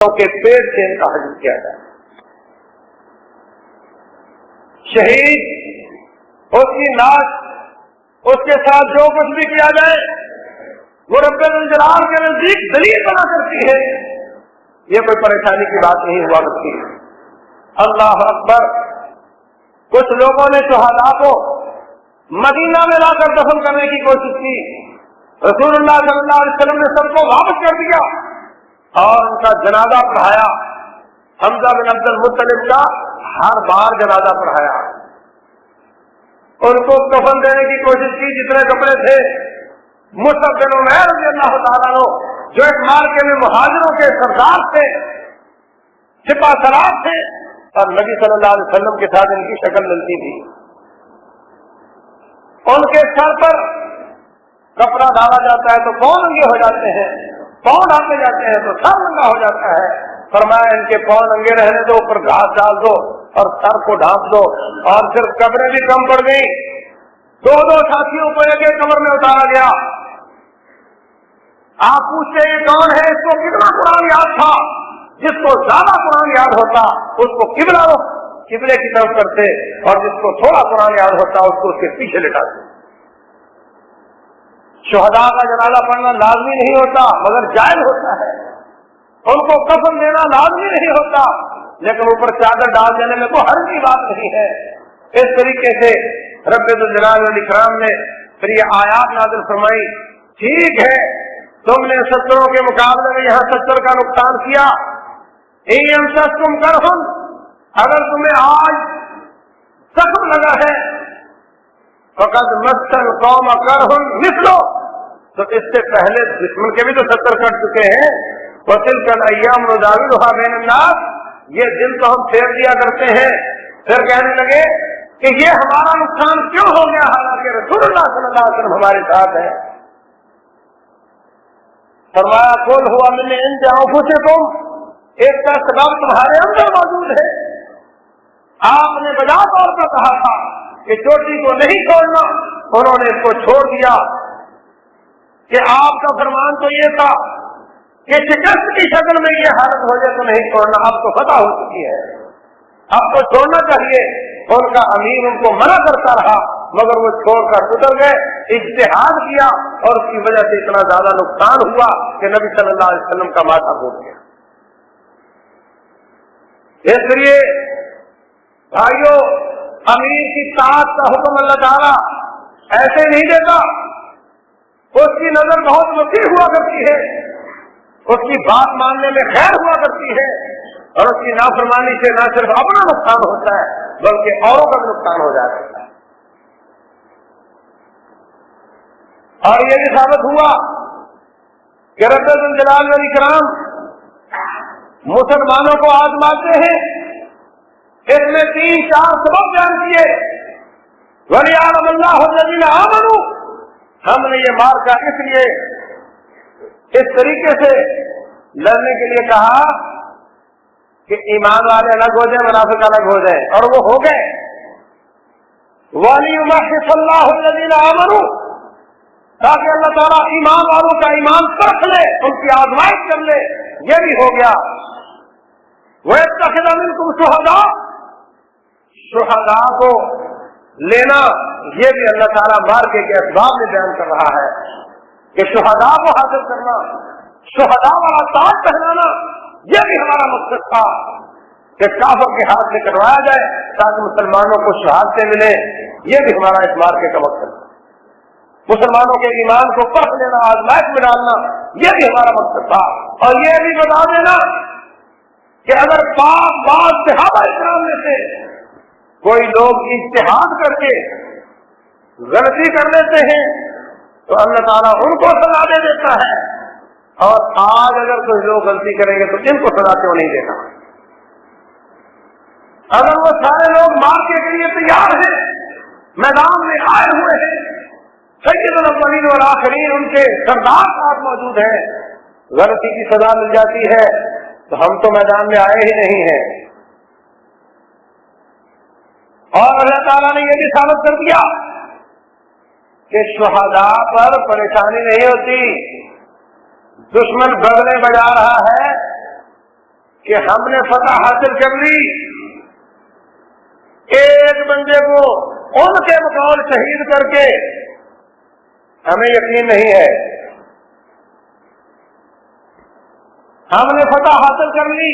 کے پیٹ سے ان کا حجم کیا جائے. شہید اس کی لاش اس کے ساتھ جو کچھ بھی کیا جائے وہ رب الجلال کے نزدیک دلیل بنا کرتی ہے. یہ کوئی پریشانی کی بات نہیں ہوا کرتی. اللہ اکبر. کچھ لوگوں نے شہداء کو مدینہ میں لا کر دفن کرنے کی کوشش کی. رسول اللہ صلی اللہ علیہ وسلم نے سب کو واپس کر دیا اور ان کا جنازہ پڑھایا. حمزہ بن عبد المطلب کا ہر بار جنازہ پڑھایا. ان کو کفن دینے کی کوشش کی جتنے کپڑے تھے. مصعب بن عمیر رضی اللہ تعالیٰ عنہ جو ایک مارکے میں مہاجروں کے سردار تھے, سپاہ سالار تھے, اور نبی صلی اللہ علیہ وسلم کے ساتھ ان کی شکل ملتی تھی. ان کے سر پر کپڑا ڈالا جاتا ہے تو پاؤں ننگے ہو جاتے ہیں, پاؤں ڈالے جاتے ہیں تو سر ننگا ہو جاتا ہے. فرمایا ان کے پاؤں ننگے رہنے دو, اوپر گھاس ڈال دو اور سر کو ڈھانپ دو. اور پھر قبریں بھی کم پڑ گئی. دو ساتھیوں کو ایک ایک قبر میں اتارا گیا. آپ پوچھتے یہ کون ہے, اس کو کتنا قرآن یاد تھا؟ جس کو زیادہ قرآن یاد ہوتا اس کو قبلے کی طرف کرتے, اور جس کو تھوڑا قرآن یاد ہوتا اس کو اس کے پیچھے لٹاتے. شہداء کا جنازہ پڑھنا لازمی نہیں ہوتا مگر جائز ہوتا ہے. ان کو کفن دینا لازمی نہیں ہوتا, لیکن اوپر چادر ڈال دینے میں کوئی حرج کی بات نہیں ہے. اس طریقے سے رب الجلال والاکرام نے پھر یہ آیات نازل فرمائی. ٹھیک ہے تم نے 70 کے مقابلے میں یہاں 70 کا نقصان کیا. تم کرہم, اگر تمہیں آج زخم لگا ہے فقط مستل قوم کرہم مثلو, تو اس سے پہلے دشمن کے بھی تو 70 کٹ چکے ہیں. وتلک الایام نداولها بین الناس, یہ دن تو ہم پھیر دیا کرتے ہیں. پھر کہنے لگے کہ یہ ہمارا نقصان کیوں ہو گیا, حالانکہ رسول اللہ صلی اللہ علیہ وسلم ہمارے ساتھ ہے. فرمایا قل هو من عند انفسکم, اس کا سبب تمہارے اندر موجود ہے. آپ نے بجا طور پر کہا تھا کہ چوٹی کو نہیں چھوڑنا, انہوں نے اس کو چھوڑ دیا. کہ آپ کا فرمان تو یہ تھا کہ شکست کی شکل میں یہ حالت ہو جائے تو نہیں چھوڑنا. اب تو فتح ہو چکی ہے, اب تو چھوڑنا چاہیے. ان کا امیر ان کو منع کرتا رہا مگر وہ چھوڑ کر اتر گئے. اجتہاد کیا اور اس کی وجہ سے اتنا زیادہ نقصان ہوا کہ نبی صلی اللہ علیہ وسلم کا ماتھا پھوٹ گیا. اس لیے بھائیو, امیر کی طاعت کا حکم اللہ تعالیٰ ایسے نہیں دیتا. اس کی نظر بہت وسیع ہوا کرتی ہے, اس کی بات ماننے میں خیر ہوا کرتی ہے, اور اس کی نافرمانی سے نہ صرف اپنا نقصان ہوتا ہے بلکہ اوروں کا بھی نقصان ہو جاتا ہے. اور یہ بھی ثابت ہوا کہ رب الجلال والاکرام مسلمانوں کو آزماتے ہیں. اس میں 3-4 سبب بیان کیے. وَلِيَعْلَمَ اللَّهُ الَّذِينَ آمَنُوا, ہم نے یہ مارکا اس لیے اس طریقے سے لڑنے کے لیے کہا کہ ایمان والے الگ ہو جائیں, منافق الگ ہو جائیں, اور وہ ہو گئے. وَلِيُمَحِّصَ اللَّهُ الَّذِينَ آمَنُوا, تاکہ اللہ تعالیٰ ایمان والوں کا ایمان پرکھ لے, ان کی آزمائش کر لے. یہ بھی ہو گیا. وَيَتَّخِذَ مِنكُمْ شُهَدَاءَ, شہداء کو لینا یہ بھی اللہ تعالیٰ مارکے کے اسباب میں بیان کر رہا ہے کہ شہداء کو حاصل کرنا, شہداء والا تاج پہنانا, یہ بھی ہمارا مقصد تھا کہ کافر کے ہاتھ سے کروایا جائے تاکہ مسلمانوں کو شہادتیں ملے. یہ بھی ہمارا اس مارکے کا مقصد تھا. مسلمانوں کے ایمان کو پرکھ لینا, آزمائش میں ڈالنا, یہ بھی ہمارا مقصد تھا. اور یہ بھی بتا دینا کہ اگر بعض صحابہ اکرام میں سے کوئی لوگ اجتہاد کر کے غلطی کر لیتے ہیں تو اللہ تعالیٰ ان کو سزا دے دیتا ہے, اور آج اگر کوئی لوگ غلطی کریں گے تو ان کو سزا کیوں نہیں دیتا؟ اگر وہ سارے لوگ مارکے کے لیے تیار ہیں, میدان میں آئے ہوئے ہیں, سید الاولین والآخرین ان کے سردار ساتھ موجود ہیں, غلطی کی سزا مل جاتی ہے تو ہم تو میدان میں آئے ہی نہیں ہیں. اور اللہ تعالیٰ نے یہ بھی ثابت کر دیا کہ شہداء پر پریشانی نہیں ہوتی. دشمن بغلے بجا رہا ہے کہ ہم نے فتح حاصل کر لی، ایک بندے کو ان کے بقول شہید کر کے ہمیں یقین نہیں ہے، ہم نے فتح حاصل کر لی۔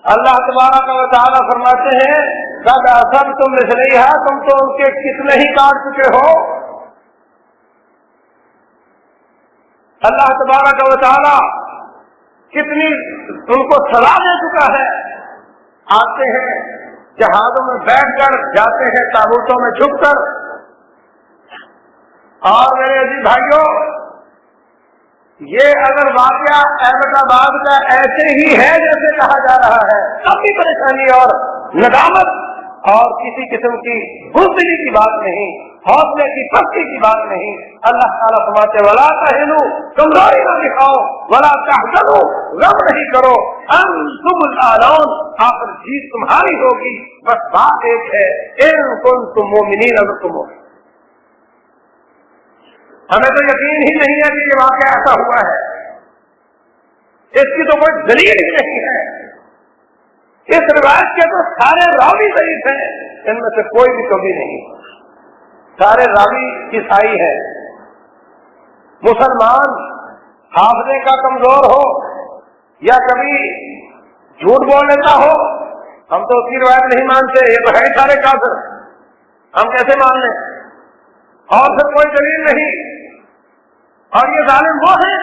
اللہ تبارک و تعالیٰ فرماتے ہیں قد اصبتم مثلیہا، تم تو ان کے کتنے ہی کاٹ چکے ہو۔ اللہ تبارک و تعالیٰ کتنی ان کو سزا دے چکا ہے۔ آتے ہیں جہازوں میں بیٹھ کر، جاتے ہیں تابوتوں میں چھپ کر۔ اور میرے عزیز بھائیوں، یہ اگر واقعہ احمد آباد کا ایسے ہی ہے جیسے کہا جا رہا ہے، تب بھی پریشانی اور ندامت اور کسی قسم کی بزدلی کی بات نہیں، حوصلے کی پستی کی بات نہیں۔ اللہ تعالیٰ فرماتے ولا تہنوا، کمزوری نہ دکھاؤ، ولا تحزنوا، غم نہیں کرو، انتم الاعلون، آخر جیت تمہاری ہوگی۔ بس بات ایک ہے، ان کنتم مؤمنین، اگر تم ہو۔ ہمیں تو یقین ہی نہیں ہے کہ یہ واقعہ ایسا ہوا ہے، اس کی تو کوئی دلیل ہی نہیں ہے۔ اس روایت کے تو سارے راوی ضعیف ہیں، ان میں سے کوئی بھی کبھی نہیں، سارے راوی عیسائی ہیں۔ مسلمان حافظے کا کمزور ہو یا کبھی جھوٹ بول لیتا ہو، ہم تو اس کی روایت نہیں مانتے، یہ تو ہے ہی سارے کافر، ہم کیسے مان لیں؟ اور پھر کوئی دلیل نہیں۔ اور یہ ظالم وہ ہیں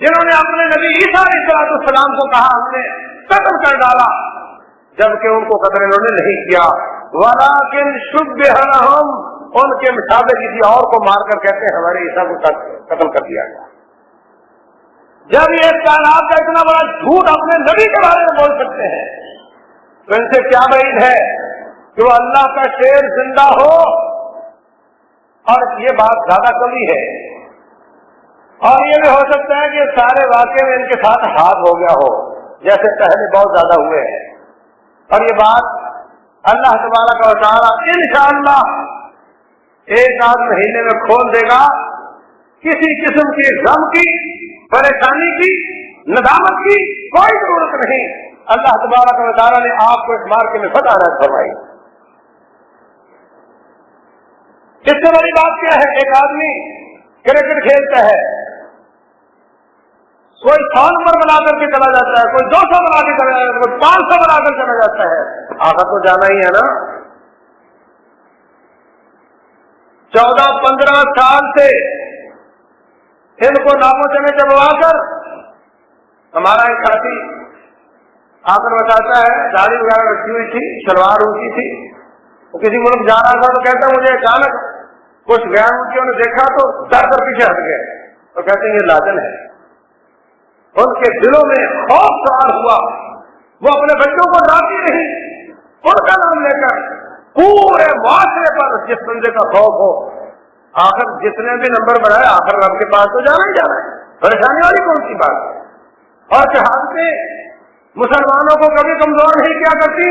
جنہوں نے اپنے نبی عیسیٰ علیہ السلام کو کہا ہم نے قتل کر ڈالا، جبکہ ان کو قتل انہوں نے نہیں کیا۔ ولیکن شبہ لہم، ان کے مشابہ کسی اور کو مار کر کہتے ہیں ہمارے عیسیٰ کو قتل کر دیا گیا۔ جب یہ کائنات کا اتنا بڑا جھوٹ اپنے نبی کے بارے میں بول سکتے ہیں تو ان سے کیا بعید ہے کہ وہ اللہ کا شیر زندہ ہو۔ اور یہ بات زیادہ کمی ہے، اور یہ بھی ہو سکتا ہے کہ سارے واقعے میں ان کے ساتھ ہاتھ ہو گیا ہو، جیسے پہلے بہت زیادہ ہوئے ہیں۔ اور یہ بات اللہ تبارک و تعالیٰ انشاءاللہ ایک آدھ مہینے میں کھول دے گا۔ کسی قسم کی غم کی، پریشانی کی، ندامت کی کوئی ضرورت نہیں۔ اللہ تبارک و تعالیٰ نے آپ کو اس مارکے میں فتح عطا فرمائی۔ اس سے بڑی بات کیا ہے؟ ایک آدمی کرکٹ کھیلتا ہے، کوئی 100 نمبر بنا کر کے چلا جاتا ہے، کوئی 200 بنا کے چلا جاتا ہے، کوئی 500 بنا کر چلا جاتا ہے، آخر تو جانا ہی ہے نا۔ 14-15 سال سے ان کو ناموں چنے چبوا کر ہمارا ایک ساتھی آ کر بتاتا ہے، داڑھی وغیرہ رکھی ہوئی تھی، شلوار اونچی تھی، وہ کسی ملک جا رہا تھا تو کہتا مجھے اچانک کچھ غیر ملکیوں نے دیکھا تو ڈر کر پیچھے ہٹ گئے، تو کہتے ہیں یہ لادن ہے۔ ان کے دلوں میں خوف سوار ہوا، وہ اپنے بچوں کو ڈراتی رہی ان کا نام لے کر، پورے معاشرے پر جس بندے کا خوف ہو، آخر جتنے بھی نمبر بڑھائے آخر رب کے پاس تو جانا ہی جانا ہے، پریشانی والی کون سی بات ہے۔ اور شہادتیں مسلمانوں کو کبھی کمزور نہیں کیا کرتی۔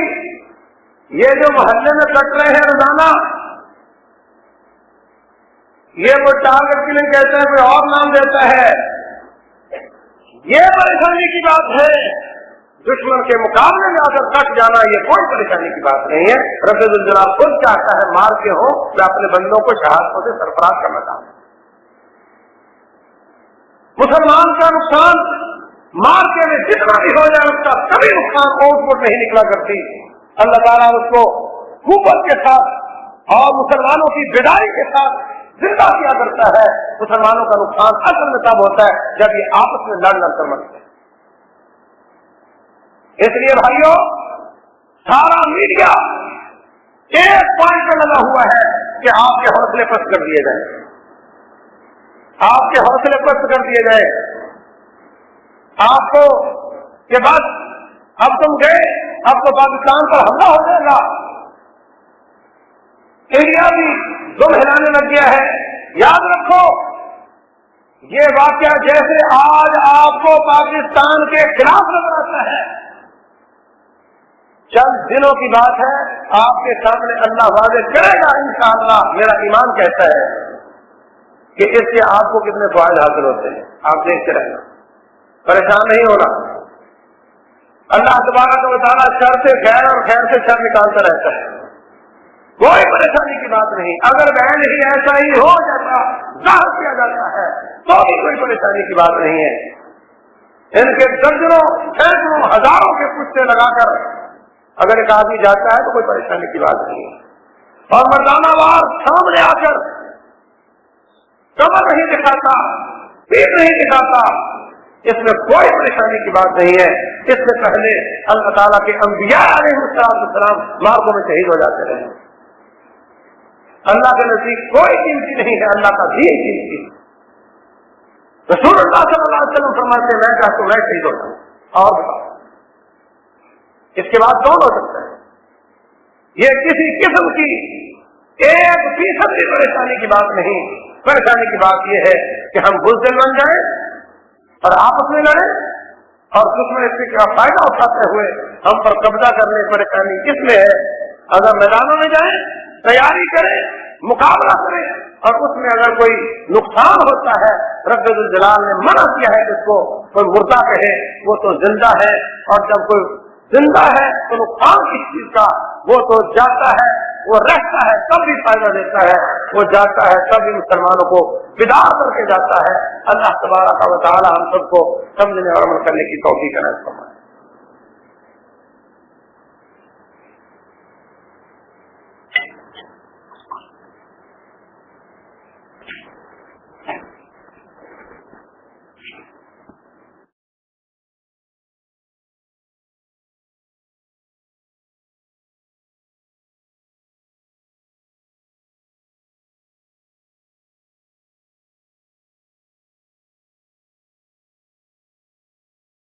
یہ جو محلے میں کٹ رہے ہیں روزانہ، یہ کوئی ٹارگٹ کلنگ کہتے ہیں، کوئی اور نام دیتا ہے، یہ پریشانی کی بات ہے۔ دشمن کے مقابلے میں آ کر کٹ جانا یہ کوئی پریشانی کی بات نہیں ہے۔ رب الجلال خود چاہتا ہے مار کے ہو یا اپنے بندوں کو شہادتوں سے سرفراز کرنا چاہتا ہے۔ مسلمان کا نقصان مار کے میں جتنا بھی ہو جائے اس کا کبھی نقصان آؤٹ پٹ نہیں نکلا کرتی۔ اللہ تعالیٰ اس کو قوت کے ساتھ اور مسلمانوں کی بیداری کے ساتھ زندہ کیا کرتا ہے۔ مسلمانوں کا نقصان اصل میں تب ہوتا ہے جب یہ آپس میں لڑ کر مرتے ہیں۔ اس لیے بھائیوں، سارا میڈیا ایک پوائنٹ پہ لگا ہوا ہے کہ آپ کے حوصلے پست کر دیے جائیں، آپ کے حوصلے پست کر دیے جائیں، آپ کو کہ بس اب تم گئے، اب تو پاکستان پر حملہ ہو جائے گا، انڈیا بھی دم ہلانے لگ گیا ہے۔ یاد رکھو، یہ واقعہ جیسے آج آپ کو پاکستان کے خلاف نظر آتا ہے، چند دنوں کی بات ہے، آپ کے سامنے اللہ واضح کرے گا انشاءاللہ۔ میرا ایمان کہتا ہے کہ اس سے آپ کو کتنے فوائد حاصل ہوتے ہیں، آپ دیکھتے رہنا۔ پریشان نہیں ہونا. اللہ تبارک و تعالیٰ شر سے خیر اور خیر سے شر نکالتا رہتا ہے. کوئی پریشانی کی بات نہیں. اگر بہن ہی ایسا ہی ہو جاتا ظاہر کیا جاتا ہے تو بھی کوئی پریشانی کی بات نہیں ہے. ان کے درجنوں سینکڑوں ہزاروں کے پشتے لگا کر اگر ایک آدمی جاتا ہے تو کوئی پریشانی کی بات نہیں ہے. اور مردانہ وار سامنے آ کر کمر نہیں دکھاتا, پیٹ نہیں دکھاتا, اس میں کوئی پریشانی کی بات نہیں ہے. اس سے پہلے اللہ تعالیٰ کے انبیاء علیہ السلام مارکوں میں شہید ہو جاتے رہے. اللہ کے نزدیک کوئی قیمتی نہیں ہے, اللہ کا دین قیمتی. رسول اللہ صلی اللہ علیہ وسلم فرماتے ہیں میں چاہتا ہوں میں شہید ہوتا ہوں. اور بتاؤ اس کے بعد کون ہو سکتا ہے؟ یہ کسی قسم کی 1% بھی پریشانی کی بات نہیں. پریشانی کی بات یہ ہے کہ ہم بزدل بن جائیں اور آپس میں لڑیں اور دشمن اس کا فائدہ اٹھاتے ہوئے ہم پر قبضہ کرنے. پریشانی کس میں ہے؟ اگر میدانوں میں جائیں, تیاری کریں, مقابلہ کریں اور اس میں اگر کوئی نقصان ہوتا ہے, رب الجلال نے منع کیا ہے کہ اس کو کوئی مردہ کہے, وہ تو زندہ ہے. اور جب کوئی زندہ ہے تو نقصان کس چیز کا؟ وہ تو جاتا ہے, وہ رہتا ہے تب بھی فائدہ دیتا ہے, وہ جاتا ہے تب بھی مسلمانوں کو بیدار کر کے جاتا ہے. اللہ تبارک و تعالی ہم سب کو سمجھنے اور عمل کرنے کی توفیق عطا فرمائے.